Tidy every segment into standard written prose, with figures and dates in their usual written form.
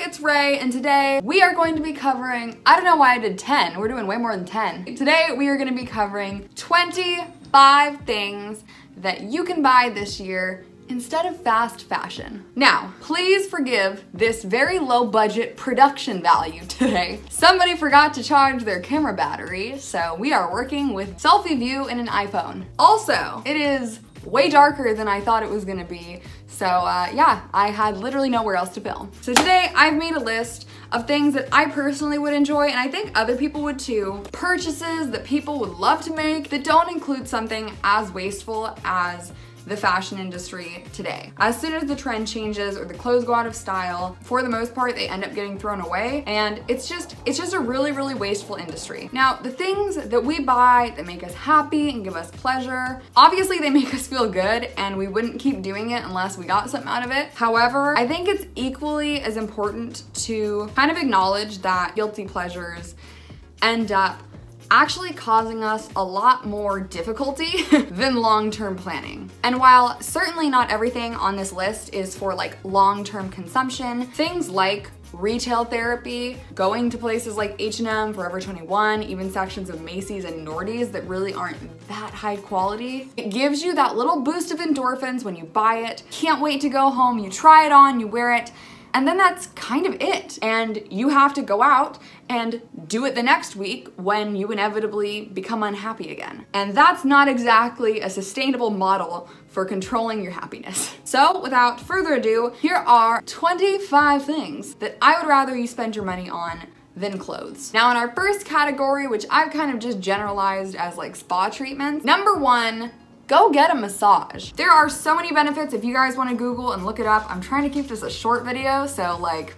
it's Ray, and today we are going to be covering, I don't know why I did 10, we're doing way more than 10. Today we are going to be covering 25 things that you can buy this year instead of fast fashion. Now, please forgive this very low budget production value today. Somebody forgot to charge their camera battery, so we are working with selfie view in an iPhone. Also, it is way darker than I thought it was gonna be, so yeah, I had literally nowhere else to film. So today I've made a list of things that I personally would enjoy, and I think other people would too. Purchases that people would love to make that don't include something as wasteful as the fashion industry today. As soon as the trend changes or the clothes go out of style, for the most part, they end up getting thrown away, and it's just a really wasteful industry. Now, the things that we buy that make us happy and give us pleasure, obviously they make us feel good, and we wouldn't keep doing it unless we got something out of it. However, I think it's equally as important to kind of acknowledge that guilty pleasures end up actually causing us a lot more difficulty than long-term planning. And while certainly not everything on this list is for like long-term consumption, things like retail therapy, going to places like H&M, Forever 21, even sections of Macy's and Nordy's that really aren't that high quality. It gives you that little boost of endorphins when you buy it. Can't wait to go home, you try it on, you wear it, and then that's kind of it. And you have to go out and do it the next week when you inevitably become unhappy again. And that's not exactly a sustainable model for controlling your happiness. So without further ado, here are 25 things that I would rather you spend your money on than clothes. Now in our first category, which I've kind of just generalized as like spa treatments, number one, go get a massage. There are so many benefits if you guys want to Google and look it up. I'm trying to keep this a short video, so like,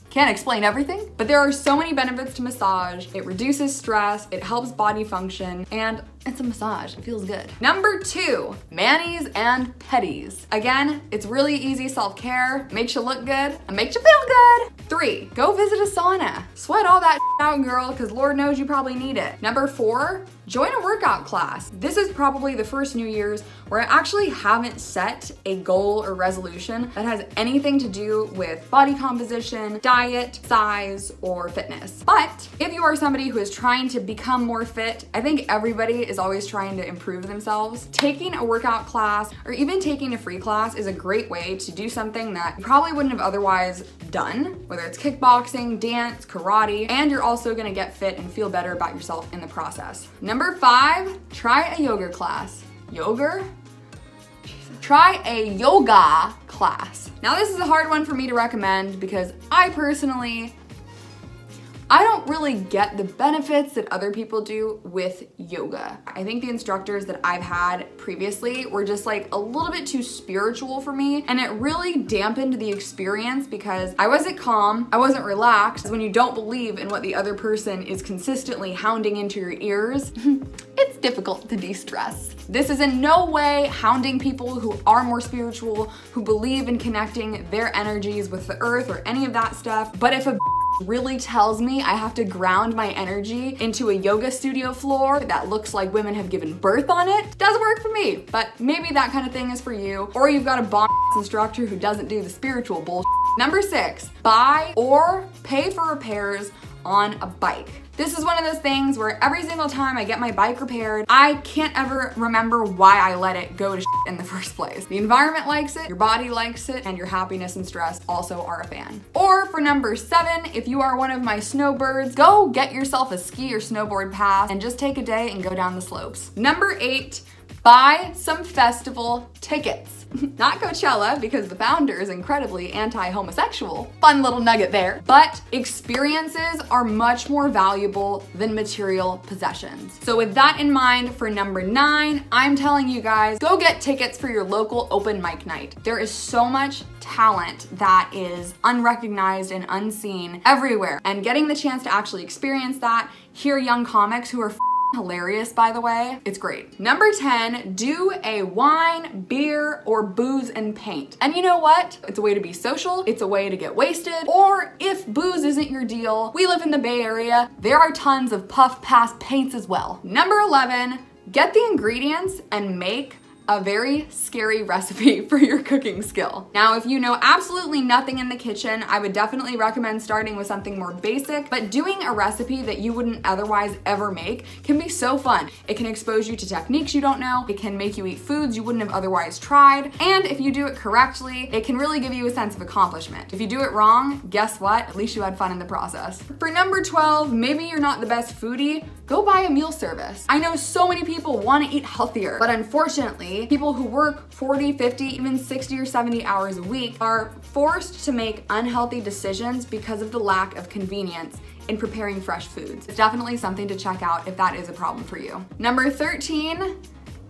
can't explain everything, but there are so many benefits to massage. It reduces stress, it helps body function, and it's a massage, it feels good. Number two, manis and petties. Again, it's really easy self-care, makes you look good, and makes you feel good. Three, go visit a sauna. Sweat all that out, girl, because Lord knows you probably need it. Number four, join a workout class. This is probably the first New Year's where I actually haven't set a goal or resolution that has anything to do with body composition, diet, size, or fitness. But if you are somebody who is trying to become more fit, I think everybody is always trying to improve themselves. Taking a workout class or even taking a free class is a great way to do something that you probably wouldn't have otherwise done, whether it's kickboxing, dance, karate, and you're also gonna get fit and feel better about yourself in the process. Number five, try a yoga class. Yoga? Try a yoga class. Now this is a hard one for me to recommend because I don't really get the benefits that other people do with yoga. I think the instructors that I've had previously were just like a little bit too spiritual for me, and it really dampened the experience because I wasn't calm, I wasn't relaxed. When you don't believe in what the other person is consistently hounding into your ears, it's difficult to de-stress. This is in no way hounding people who are more spiritual, who believe in connecting their energies with the earth or any of that stuff, but if a really tells me I have to ground my energy into a yoga studio floor that looks like women have given birth on it, doesn't work for me. But maybe that kind of thing is for you, or you've got a bomb instructor who doesn't do the spiritual bullshit. Number six, buy or pay for repairs on a bike. This is one of those things where every single time I get my bike repaired, I can't ever remember why I let it go to shit in the first place. The environment likes it, your body likes it, and your happiness and stress also are a fan. Or for number seven, if you are one of my snowbirds, go get yourself a ski or snowboard pass and just take a day and go down the slopes. Number eight, buy some festival tickets. Not Coachella, because the founder is incredibly anti-homosexual. Fun little nugget there. But experiences are much more valuable than material possessions. So with that in mind, for number nine, I'm telling you guys, go get tickets for your local open mic night. There is so much talent that is unrecognized and unseen everywhere. And getting the chance to actually experience that, hear young comics who are hilarious, by the way, it's great. Number 10, do a wine, beer, or booze and paint. And you know what? It's a way to be social, it's a way to get wasted, or if booze isn't your deal, we live in the Bay Area, there are tons of puff pass paints as well. Number 11, get the ingredients and make a very scary recipe for your cooking skill. Now, if you know absolutely nothing in the kitchen, I would definitely recommend starting with something more basic, but doing a recipe that you wouldn't otherwise ever make can be so fun. It can expose you to techniques you don't know, it can make you eat foods you wouldn't have otherwise tried, and if you do it correctly, it can really give you a sense of accomplishment. If you do it wrong, guess what? At least you had fun in the process. For number 12, maybe you're not the best foodie, go buy a meal service. I know so many people want to eat healthier, but unfortunately, people who work 40, 50, even 60 or 70 hours a week are forced to make unhealthy decisions because of the lack of convenience in preparing fresh foods. It's definitely something to check out if that is a problem for you. Number 13,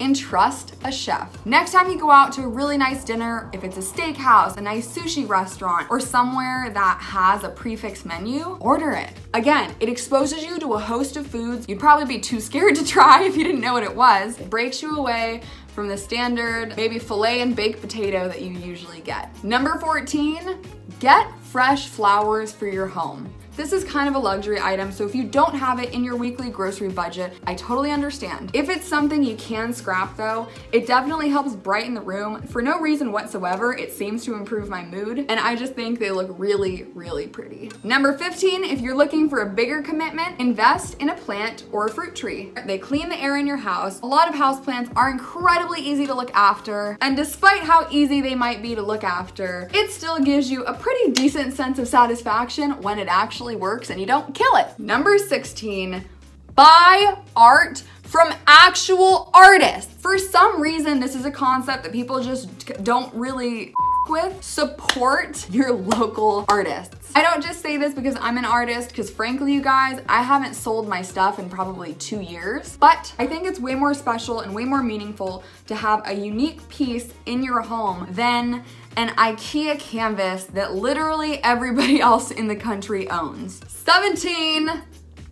entrust a chef. Next time you go out to a really nice dinner, if it's a steakhouse, a nice sushi restaurant, or somewhere that has a prefix menu, order it. Again, it exposes you to a host of foods you'd probably be too scared to try if you didn't know what it was. It breaks you away from the standard, maybe filet and baked potato that you usually get. Number 14, get fresh flowers for your home. This is kind of a luxury item, so if you don't have it in your weekly grocery budget, I totally understand. If it's something you can scrap though, it definitely helps brighten the room. For no reason whatsoever, it seems to improve my mood, and I just think they look really, really pretty. Number 15, if you're looking for a bigger commitment, invest in a plant or a fruit tree. They clean the air in your house. A lot of houseplants are incredibly easy to look after, and despite how easy they might be to look after, it still gives you a pretty decent sense of satisfaction when it actually works and you don't kill it. Number 16, buy art from actual artists. For some reason, this is a concept that people just don't really with. Support your local artists. I don't just say this because I'm an artist, because frankly, you guys, I haven't sold my stuff in probably 2 years, but I think it's way more special and way more meaningful to have a unique piece in your home than an IKEA canvas that literally everybody else in the country owns. 17,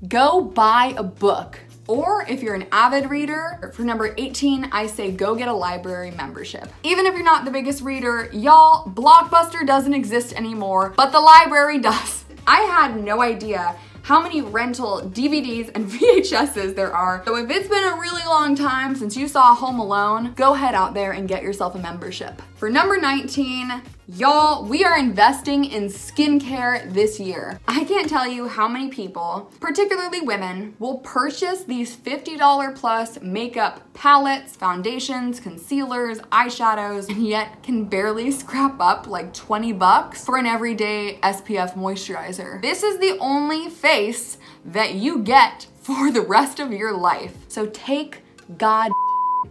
go buy a book. Or if you're an avid reader, for number 18, I say go get a library membership. Even if you're not the biggest reader, y'all, Blockbuster doesn't exist anymore, but the library does. I had no idea how many rental DVDs and VHSs there are. So if it's been a really long time since you saw Home Alone, go head out there and get yourself a membership. For number 19, y'all, we are investing in skincare this year. I can't tell you how many people, particularly women, will purchase these $50 plus makeup palettes, foundations, concealers, eyeshadows, and yet can barely scrap up like 20 bucks for an everyday SPF moisturizer. This is the only face that you get for the rest of your life. So take God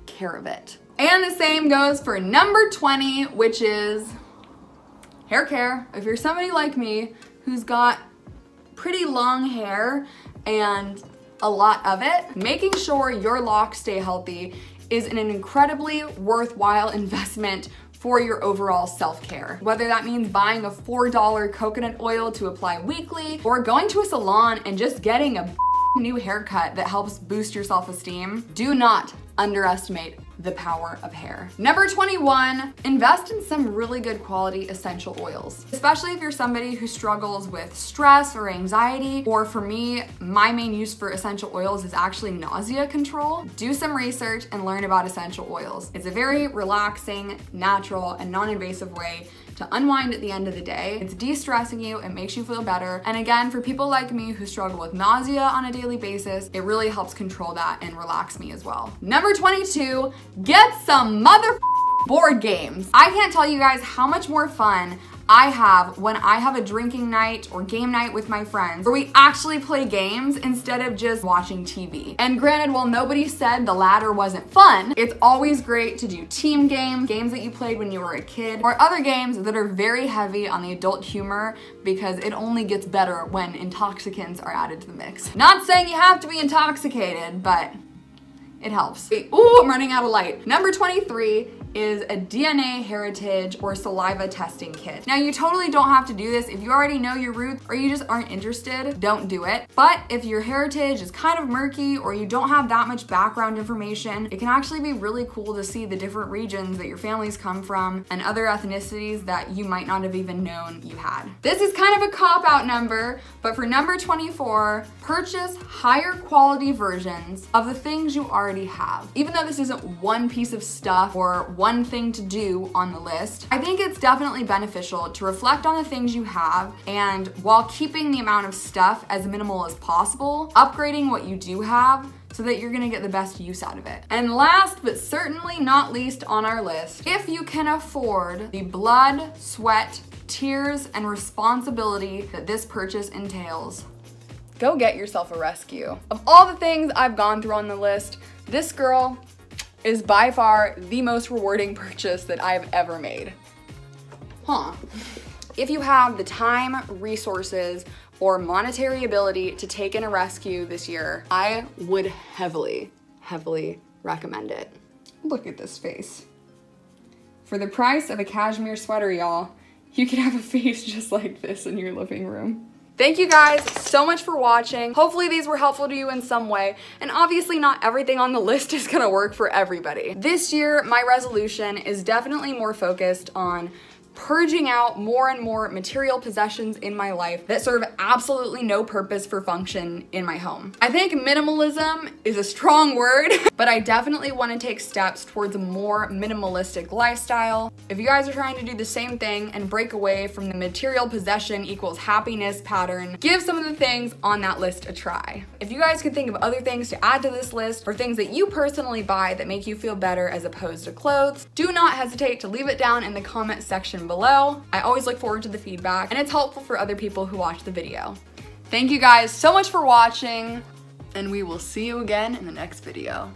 care of it. And the same goes for number 20, which is hair care. If you're somebody like me who's got pretty long hair and a lot of it, making sure your locks stay healthy is an incredibly worthwhile investment for your overall self-care. Whether that means buying a $4 coconut oil to apply weekly, or going to a salon and just getting a new haircut that helps boost your self-esteem, do not underestimate the power of hair. Number 21, invest in some really good quality essential oils. Especially if you're somebody who struggles with stress or anxiety, or for me, my main use for essential oils is actually nausea control. Do some research and learn about essential oils. It's a very relaxing, natural, and non-invasive way to unwind at the end of the day. It's de-stressing you, it makes you feel better. And again, for people like me who struggle with nausea on a daily basis, it really helps control that and relax me as well. Number 22, get some board games. I can't tell you guys how much more fun I have when I have a drinking night or game night with my friends where we actually play games instead of just watching TV. And granted, while nobody said the latter wasn't fun, it's always great to do team games that you played when you were a kid, or other games that are very heavy on the adult humor, because it only gets better when intoxicants are added to the mix. Not saying you have to be intoxicated, but it helps. Ooh, I'm running out of light. Number 23, is a DNA heritage or saliva testing kit. Now you totally don't have to do this. If you already know your roots or you just aren't interested, don't do it. But if your heritage is kind of murky or you don't have that much background information, it can actually be really cool to see the different regions that your families come from and other ethnicities that you might not have even known you had. This is kind of a cop-out number, but for number 24, purchase higher quality versions of the things you already have. Even though this isn't one piece of stuff or one thing to do on the list, I think it's definitely beneficial to reflect on the things you have, and while keeping the amount of stuff as minimal as possible, upgrading what you do have so that you're gonna get the best use out of it. And last but certainly not least on our list, if you can afford the blood, sweat, tears, and responsibility that this purchase entails, go get yourself a rescue. Of all the things I've gone through on the list, this girl is by far the most rewarding purchase that I've ever made. If you have the time, resources, or monetary ability to take in a rescue this year, I would heavily, heavily recommend it. Look at this face. For the price of a cashmere sweater, y'all, you could have a face just like this in your living room. Thank you guys so much for watching. Hopefully these were helpful to you in some way, and obviously not everything on the list is gonna work for everybody. This year, my resolution is definitely more focused on purging out more and more material possessions in my life that serve absolutely no purpose for function in my home. I think minimalism is a strong word, but I definitely want to take steps towards a more minimalistic lifestyle. If you guys are trying to do the same thing and break away from the material possession equals happiness pattern, give some of the things on that list a try. If you guys can think of other things to add to this list or things that you personally buy that make you feel better as opposed to clothes, do not hesitate to leave it down in the comment section below. I always look forward to the feedback, and it's helpful for other people who watch the video. Thank you guys so much for watching, and we will see you again in the next video.